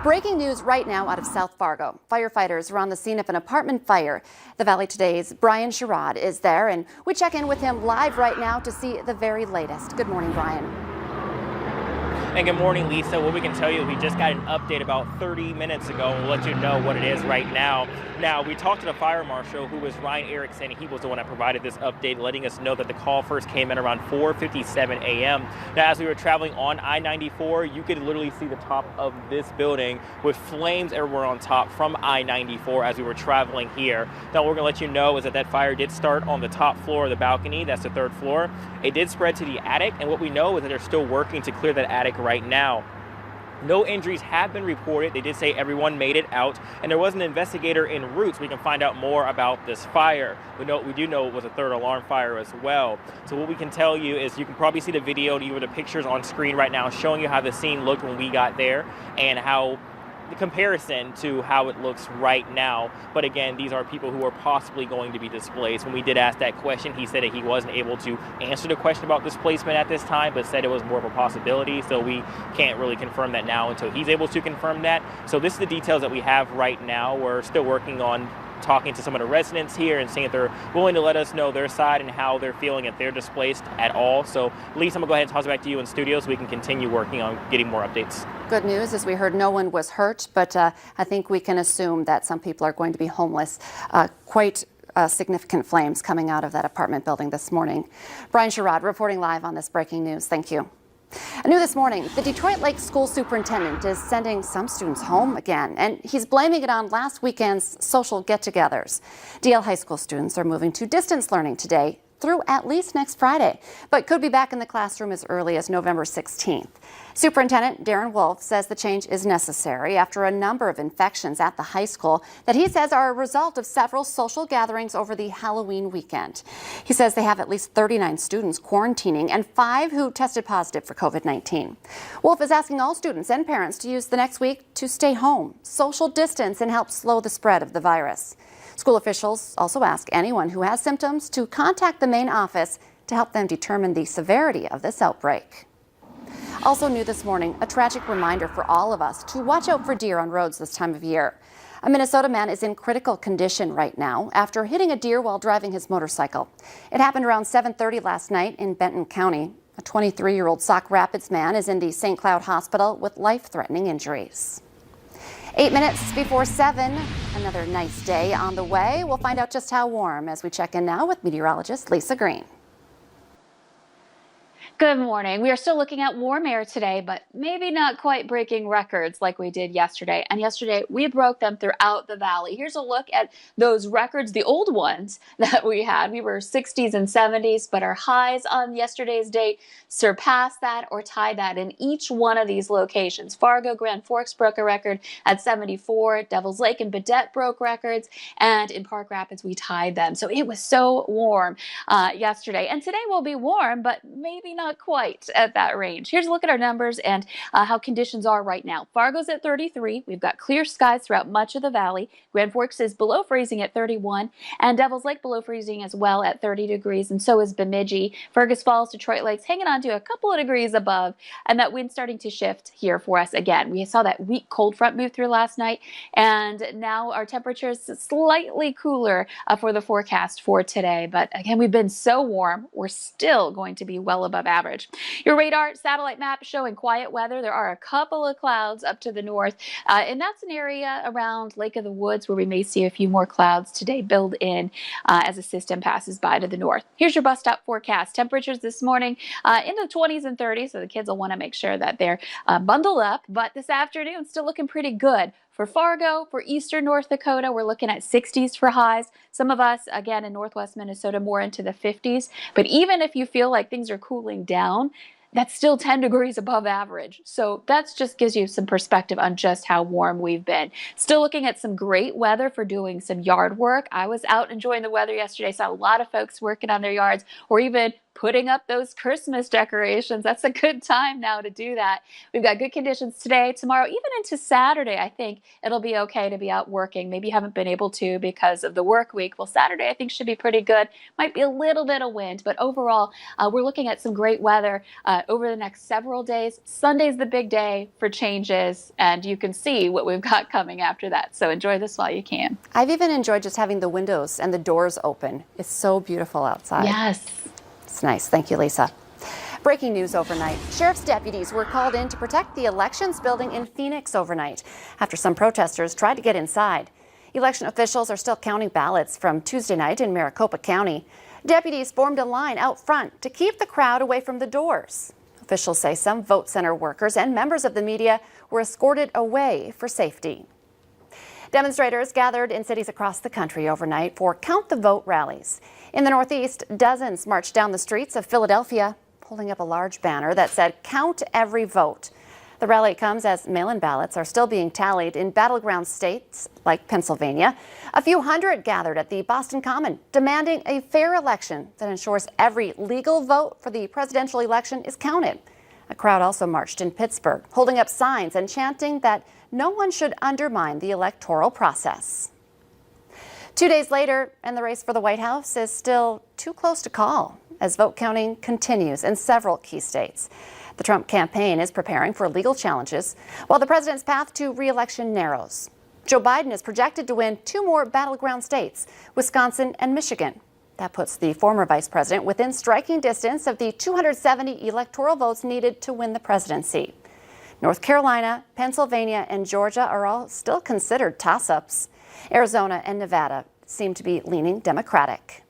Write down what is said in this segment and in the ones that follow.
Breaking news right now out of South Fargo. Firefighters are on the scene of an apartment fire. The Valley Today's Brian Sherrod is there, and we check in with him live right now to see the very latest. Good morning, Brian. And good morning, Lisa. What we can tell you, we just got an update about 30 minutes ago, and we'll let you know what it is right now. Now, we talked to the fire marshal, who was Ryan Erickson. He was the one that provided this update, letting us know that the call first came in around 4:57 a.m. Now, as we were traveling on I-94, you could literally see the top of this building with flames everywhere on top from I-94 as we were traveling here. Now, what we're going to let you know is that that fire did start on the top floor of the balcony. That's the third floor. It did spread to the attic, and what we know is that they're still working to clear that attic right now. No injuries have been reported. They did say everyone made it out, and there was an investigator en route so we can find out more about this fire. We do know it was a third alarm fire as well. So what we can tell you is you can probably see the video and even the pictures on screen right now showing you how the scene looked when we got there and how the comparison to how it looks right now. But again, these are people who are possibly going to be displaced. When we did ask that question, he said that he wasn't able to answer the question about displacement at this time, but said it was more of a possibility. So we can't really confirm that now until he's able to confirm that. So this is the details that we have right now. We're still working on talking to some of the residents here and seeing if they're willing to let us know their side and how they're feeling, if they're displaced at all. So, Lisa, I'm going to go ahead and toss it back to you in studio so we can continue working on getting more updates. Good news, as we heard, no one was hurt, but I think we can assume that some people are going to be homeless. Quite significant flames coming out of that apartment building this morning. Brian Sherrod reporting live on this breaking news. Thank you. New this morning, the Detroit Lake School Superintendent is sending some students home again, and he's blaming it on last weekend's social get-togethers. DL High School students are moving to distance learning today through at least next Friday, but could be back in the classroom as early as November 16th. Superintendent Darren Wolf says the change is necessary after a number of infections at the high school that he says are a result of several social gatherings over the Halloween weekend. He says they have at least 39 students quarantining and 5 who tested positive for COVID-19. Wolf is asking all students and parents to use the next week to stay home, social distance, and help slow the spread of the virus. School officials also ask anyone who has symptoms to contact the main office to help them determine the severity of this outbreak. Also new this morning, a tragic reminder for all of us to watch out for deer on roads this time of year. A Minnesota man is in critical condition right now after hitting a deer while driving his motorcycle. It happened around 7:30 last night in Benton County. A 23-year-old Sauk Rapids man is in the St. Cloud Hospital with life-threatening injuries. 8 minutes before 7, another nice day on the way. We'll find out just how warm as we check in now with meteorologist Lisa Green. Good morning. We are still looking at warm air today, but maybe not quite breaking records like we did yesterday. And yesterday we broke them throughout the valley. Here's a look at those records, the old ones that we had. We were 60s and 70s, but our highs on yesterday's date surpassed that or tied that in each one of these locations. Fargo, Grand Forks broke a record at 74. Devils Lake and Badette broke records. And in Park Rapids, we tied them. So it was so warm yesterday. And today will be warm, but maybe not quite at that range. Here's a look at our numbers and how conditions are right now. Fargo's at 33. We've got clear skies throughout much of the valley. Grand Forks is below freezing at 31, and Devils Lake below freezing as well at 30 degrees, and so is Bemidji. Fergus Falls, Detroit Lakes hanging on to a couple of degrees above, and that wind starting to shift here for us again. We saw that weak cold front move through last night, and now our temperatures slightly cooler for the forecast for today. But again, we've been so warm, we're still going to be well above average. Your radar satellite map showing quiet weather. There are a couple of clouds up to the north, and that's an area around Lake of the Woods where we may see a few more clouds today build in as a system passes by to the north. Here's your bus stop forecast. Temperatures this morning in the 20s and 30s, so the kids will want to make sure that they're bundled up, but this afternoon still looking pretty good. For Fargo, for eastern North Dakota, we're looking at 60s for highs. Some of us, again, in northwest Minnesota, more into the 50s. But even if you feel like things are cooling down, that's still 10 degrees above average. So that just gives you some perspective on just how warm we've been. Still looking at some great weather for doing some yard work. I was out enjoying the weather yesterday. Saw a lot of folks working on their yards or even putting up those Christmas decorations. That's a good time now to do that. We've got good conditions today, tomorrow, even into Saturday. I think it'll be okay to be out working. Maybe you haven't been able to because of the work week. Well, Saturday I think should be pretty good. Might be a little bit of wind, but overall we're looking at some great weather over the next several days. Sunday's the big day for changes, and you can see what we've got coming after that. So enjoy this while you can. I've even enjoyed just having the windows and the doors open. It's so beautiful outside. Yes. It's nice. Thank you, Lisa. Breaking news overnight. Sheriff's deputies were called in to protect the elections building in Phoenix overnight after some protesters tried to get inside. Election officials are still counting ballots from Tuesday night in Maricopa County. Deputies formed a line out front to keep the crowd away from the doors. Officials say some vote center workers and members of the media were escorted away for safety. Demonstrators gathered in cities across the country overnight for Count the Vote rallies. In the Northeast, dozens marched down the streets of Philadelphia, holding up a large banner that said, "Count every vote." The rally comes as mail-in ballots are still being tallied in battleground states like Pennsylvania. A few hundred gathered at the Boston Common, demanding a fair election that ensures every legal vote for the presidential election is counted. A crowd also marched in Pittsburgh, holding up signs and chanting that no one should undermine the electoral process. 2 days later, and the race for the White House is still too close to call as vote counting continues in several key states. The Trump campaign is preparing for legal challenges, while the president's path to re-election narrows. Joe Biden is projected to win 2 more battleground states, Wisconsin and Michigan. That puts the former vice president within striking distance of the 270 electoral votes needed to win the presidency. North Carolina, Pennsylvania, and Georgia are all still considered toss-ups. Arizona and Nevada seem to be leaning Democratic.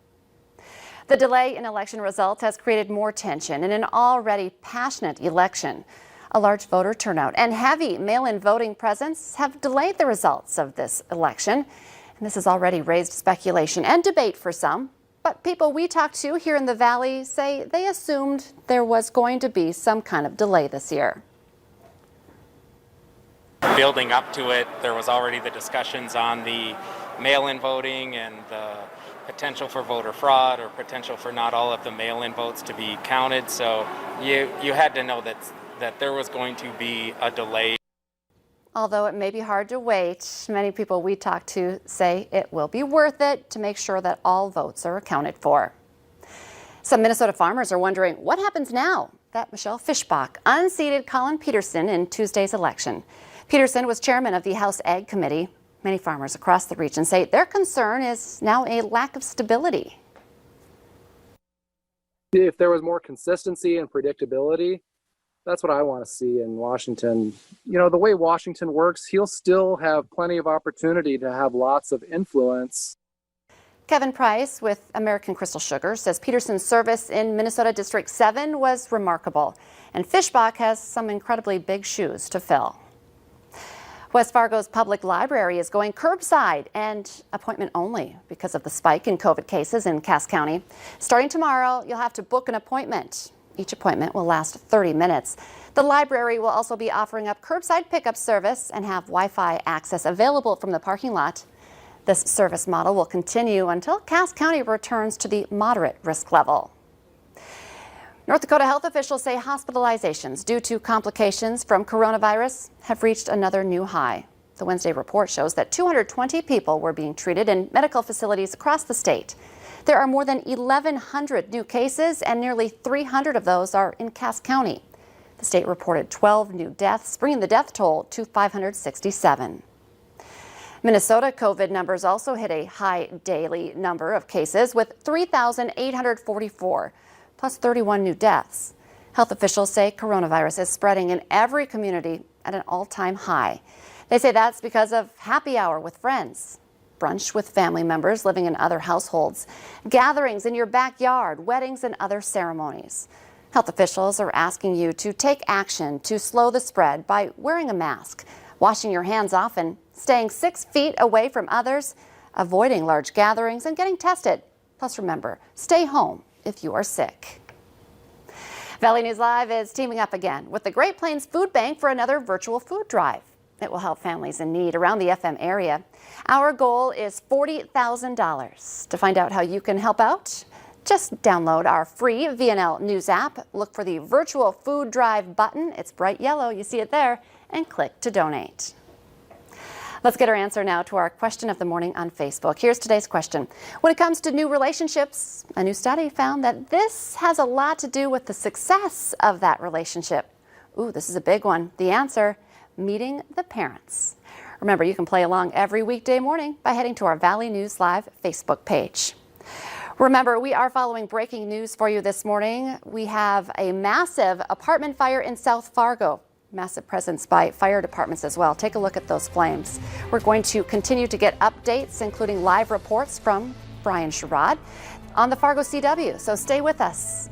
The delay in election results has created more tension in an already passionate election. A large voter turnout and heavy mail-in voting presence have delayed the results of this election. And this has already raised speculation and debate for some. But people we talked to here in the Valley say they assumed there was going to be some kind of delay this year. Building up to it, there was already the discussions on the mail-in voting and the potential for voter fraud or potential for not all of the mail-in votes to be counted. So you had to know that there was going to be a delay. Although it may be hard to wait, many people we talked to say it will be worth it to make sure that all votes are accounted for. Some Minnesota farmers are wondering what happens now that Michelle Fischbach unseated Colin Peterson in Tuesday's election. Peterson was chairman of the House Ag Committee. Many farmers across the region say their concern is now a lack of stability. If there was more consistency and predictability, that's what I want to see in Washington. You know, the way Washington works, he'll still have plenty of opportunity to have lots of influence. Kevin Price with American Crystal Sugar says Peterson's service in Minnesota District 7 was remarkable, and Fischbach has some incredibly big shoes to fill. West Fargo's public library is going curbside and appointment only because of the spike in COVID cases in Cass County. Starting tomorrow, you'll have to book an appointment. Each appointment will last 30 minutes. The library will also be offering up curbside pickup service and have Wi-Fi access available from the parking lot. This service model will continue until Cass County returns to the moderate risk level. North Dakota health officials say hospitalizations due to complications from coronavirus have reached another new high. The Wednesday report shows that 220 people were being treated in medical facilities across the state. There are more than 1,100 new cases, and nearly 300 of those are in Cass County. The state reported 12 new deaths, bringing the death toll to 567. Minnesota COVID numbers also hit a high daily number of cases with 3,844. Plus 31 new deaths. Health officials say coronavirus is spreading in every community at an all-time high. They say that's because of happy hour with friends, brunch with family members living in other households, gatherings in your backyard, weddings, and other ceremonies. Health officials are asking you to take action to slow the spread by wearing a mask, washing your hands often, staying 6 feet away from others, avoiding large gatherings, and getting tested. Plus remember, stay home if you are sick. Valley News Live is teaming up again with the Great Plains Food Bank for another virtual food drive. It will help families in need around the FM area. Our goal is $40,000. To find out how you can help out, Just download our free VNL News app, look for the virtual food drive button, it's bright yellow, you see it there, and click to donate. Let's get our answer now to our question of the morning on Facebook. Here's today's question. When it comes to new relationships, a new study found that this has a lot to do with the success of that relationship. Ooh, this is a big one. The answer, meeting the parents. Remember, you can play along every weekday morning by heading to our Valley News Live Facebook page. Remember, we are following breaking news for you this morning. We have a massive apartment fire in South Fargo. Massive presence by fire departments as well. Take a look at those flames. We're going to continue to get updates, including live reports from Brian Sherrod on the Fargo CW. So stay with us.